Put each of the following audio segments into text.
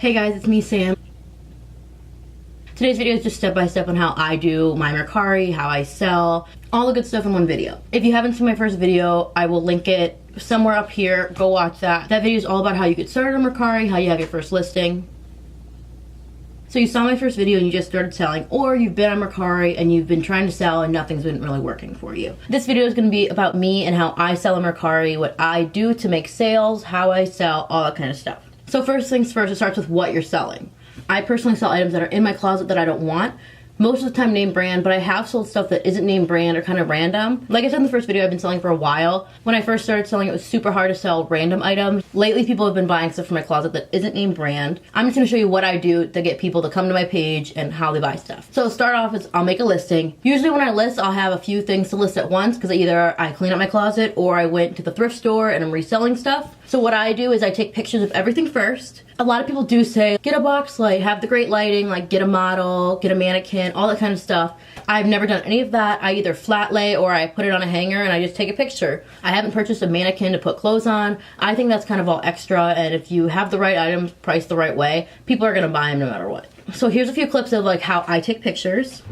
Hey guys, it's me, Sam. Today's video is just step-by-step on how I do my Mercari, how I sell, all the good stuff in one video. If you haven't seen my first video, I will link it somewhere up here. Go watch that. That video is all about how you get started on Mercari, how you have your first listing. So you saw my first video and you just started selling, or you've been on Mercari and you've been trying to sell and nothing's been really working for you. This video is going to be about me and how I sell on Mercari, what I do to make sales, how I sell, all that kind of stuff. So first things first, it starts with what you're selling. I personally sell items that are in my closet that I don't want. Most of the time name brand, but I have sold stuff that isn't name brand or kind of random. Like I said in the first video, I've been selling for a while. When I first started selling, it was super hard to sell random items. Lately, people have been buying stuff from my closet that isn't name brand. I'm just gonna show you what I do to get people to come to my page and how they buy stuff. So start off is I'll make a listing. Usually when I list, I'll have a few things to list at once because either I clean up my closet or I went to the thrift store and I'm reselling stuff. So what I do is I take pictures of everything first. A lot of people do say, get a box light, have the great lighting, like get a model, get a mannequin, all that kind of stuff. I've never done any of that. I either flat lay or I put it on a hanger and I just take a picture. I haven't purchased a mannequin to put clothes on. I think that's kind of all extra, and if you have the right items priced the right way, people are gonna buy them no matter what. So here's a few clips of like how I take pictures.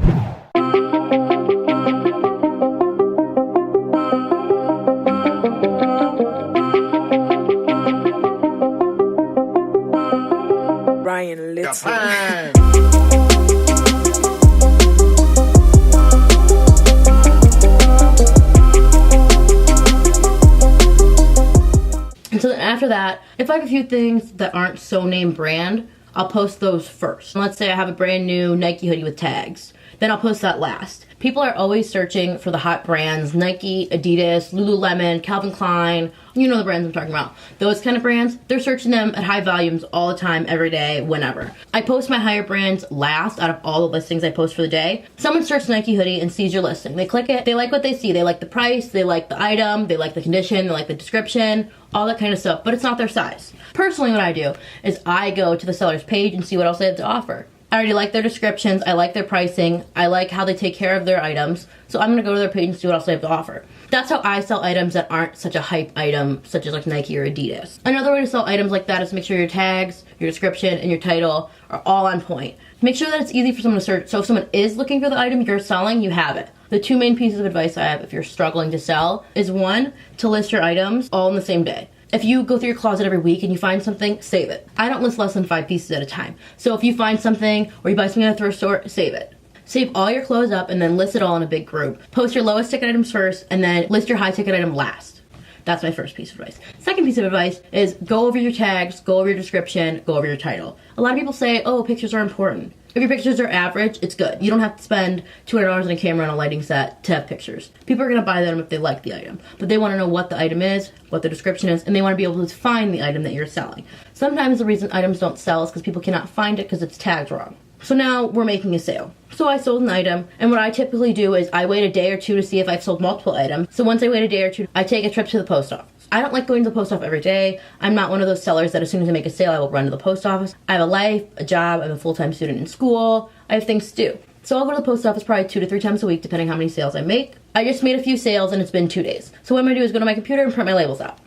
And so then after that, if I have a few things that aren't so name brand, I'll post those first. Let's say I have a brand new Nike hoodie with tags. Then I'll post that last. People are always searching for the hot brands, Nike, Adidas, Lululemon, Calvin Klein, you know the brands I'm talking about. Those kind of brands, they're searching them at high volumes all the time, every day, whenever. I post my higher brands last out of all the listings I post for the day. Someone searches Nike hoodie and sees your listing. They click it, they like what they see. They like the price, they like the item, they like the condition, they like the description, all that kind of stuff, but it's not their size. Personally, what I do is I go to the seller's page and see what else they have to offer. I already like their descriptions, I like their pricing, I like how they take care of their items, so I'm gonna go to their page and see what else they have to offer. That's how I sell items that aren't such a hype item, such as like Nike or Adidas. Another way to sell items like that is to make sure your tags, your description, and your title are all on point. Make sure that it's easy for someone to search, so if someone is looking for the item you're selling, you have it. The two main pieces of advice I have if you're struggling to sell is one, to list your items all in the same day. If you go through your closet every week and you find something, save it. I don't list less than 5 pieces at a time. So if you find something or you buy something at a thrift store, save it. Save all your clothes up and then list it all in a big group. Post your lowest ticket items first and then list your high ticket item last. That's my first piece of advice. Second piece of advice is go over your tags, go over your description, go over your title. A lot of people say, oh, pictures are important. If your pictures are average, it's good. You don't have to spend $200 on a camera and a lighting set to have pictures. People are gonna buy them if they like the item, but they wanna know what the item is, what the description is, and they wanna be able to find the item that you're selling. Sometimes the reason items don't sell is because people cannot find it because it's tagged wrong. So now we're making a sale. So I sold an item, and what I typically do is I wait a day or two to see if I've sold multiple items. So once I wait a day or two, I take a trip to the post office. I don't like going to the post office every day. I'm not one of those sellers that as soon as I make a sale, I will run to the post office. I have a life, a job, I'm a full-time student in school, I have things to do. So I'll go to the post office probably 2 to 3 times a week, depending how many sales I make. I just made a few sales and it's been 2 days. So what I'm gonna do is go to my computer and print my labels out.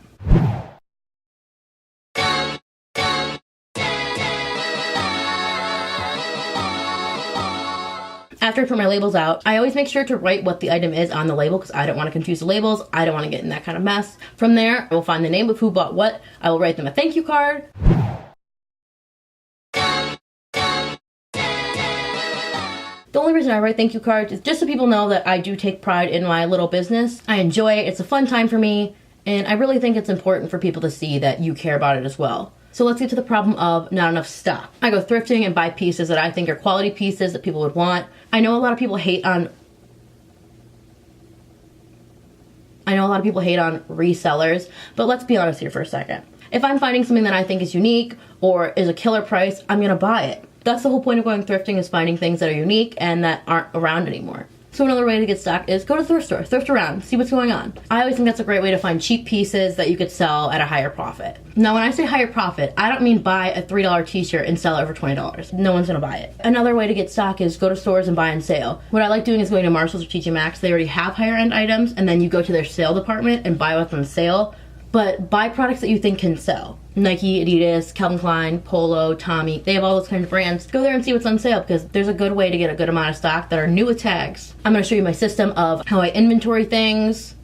After I print my labels out, I always make sure to write what the item is on the label because I don't want to confuse the labels. I don't want to get in that kind of mess. From there, I will find the name of who bought what. I will write them a thank you card. The only reason I write thank you cards is just so people know that I do take pride in my little business. I enjoy it, it's a fun time for me, and I really think it's important for people to see that you care about it as well. So let's get to the problem of not enough stock. I go thrifting and buy pieces that I think are quality pieces that people would want. I know a lot of people hate on resellers, but let's be honest here for a second. If I'm finding something that I think is unique or is a killer price, I'm gonna buy it. That's the whole point of going thrifting, is finding things that are unique and that aren't around anymore. So another way to get stock is go to the thrift store, thrift around, see what's going on. I always think that's a great way to find cheap pieces that you could sell at a higher profit. Now when I say higher profit, I don't mean buy a $3 t-shirt and sell it for $20. No one's gonna buy it. Another way to get stock is go to stores and buy on sale. What I like doing is going to Marshall's or TJ Maxx. They already have higher end items, and then you go to their sale department and buy what's on sale. but buy products that you think can sell. Nike, Adidas, Calvin Klein, Polo, Tommy, they have all those kinds of brands. Go there and see what's on sale because there's a good way to get a good amount of stock that are new with tags. I'm gonna show you my system of how I inventory things.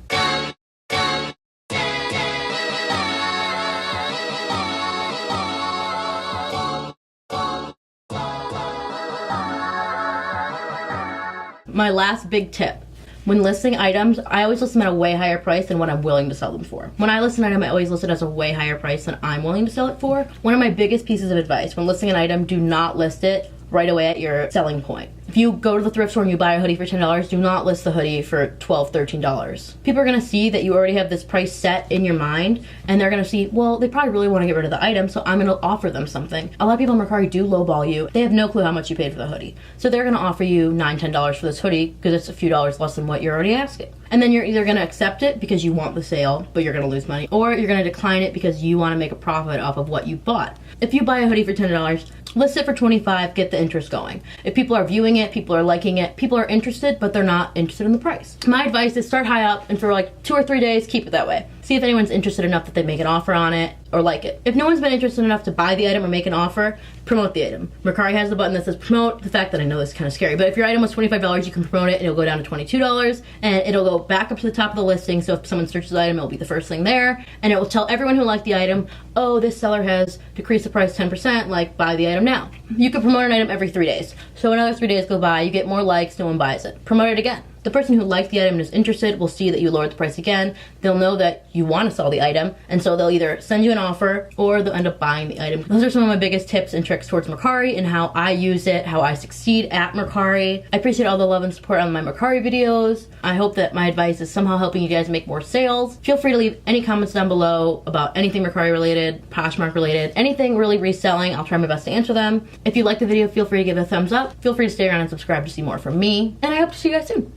My last big tip. When listing items, I always list them at a way higher price than what I'm willing to sell them for. When I list an item, I always list it as a way higher price than I'm willing to sell it for. One of my biggest pieces of advice when listing an item, do not list it right away at your selling point. If you go to the thrift store and you buy a hoodie for $10, do not list the hoodie for $12, $13. People are gonna see that you already have this price set in your mind, and they're gonna see, well, they probably really wanna get rid of the item, so I'm gonna offer them something. A lot of people on Mercari do lowball you. They have no clue how much you paid for the hoodie. So they're gonna offer you $9, $10 for this hoodie because it's a few dollars less than what you're already asking. And then you're either gonna accept it because you want the sale, but you're gonna lose money, or you're gonna decline it because you wanna make a profit off of what you bought. If you buy a hoodie for $10, list it for $25, get the interest going. If people are viewing it, people are liking it, people are interested, but they're not interested in the price. My advice is start high up, and for like 2 or 3 days, keep it that way. See if anyone's interested enough that they make an offer on it or like it. If no one's been interested enough to buy the item or make an offer, promote the item. Mercari has the button that says promote. The fact that I know this is kind of scary, but if your item was $25, you can promote it and it'll go down to $22 and it'll go back up to the top of the listing. So if someone searches the item, it'll be the first thing there and it will tell everyone who liked the item, oh, this seller has decreased the price 10%, like buy the item now. You can promote an item every 3 days. So another 3 days go by, you get more likes, no one buys it. Promote it again. The person who liked the item and is interested will see that you lowered the price again. They'll know that you want to sell the item, and so they'll either send you an offer or they'll end up buying the item. Those are some of my biggest tips and tricks towards Mercari and how I use it, how I succeed at Mercari. I appreciate all the love and support on my Mercari videos. I hope that my advice is somehow helping you guys make more sales. Feel free to leave any comments down below about anything Mercari related, Poshmark related, anything really reselling. I'll try my best to answer them. If you like the video, feel free to give it a thumbs up. Feel free to stay around and subscribe to see more from me. And I hope to see you guys soon.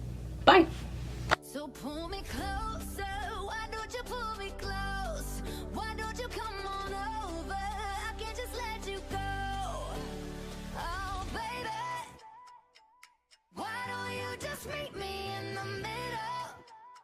Bye.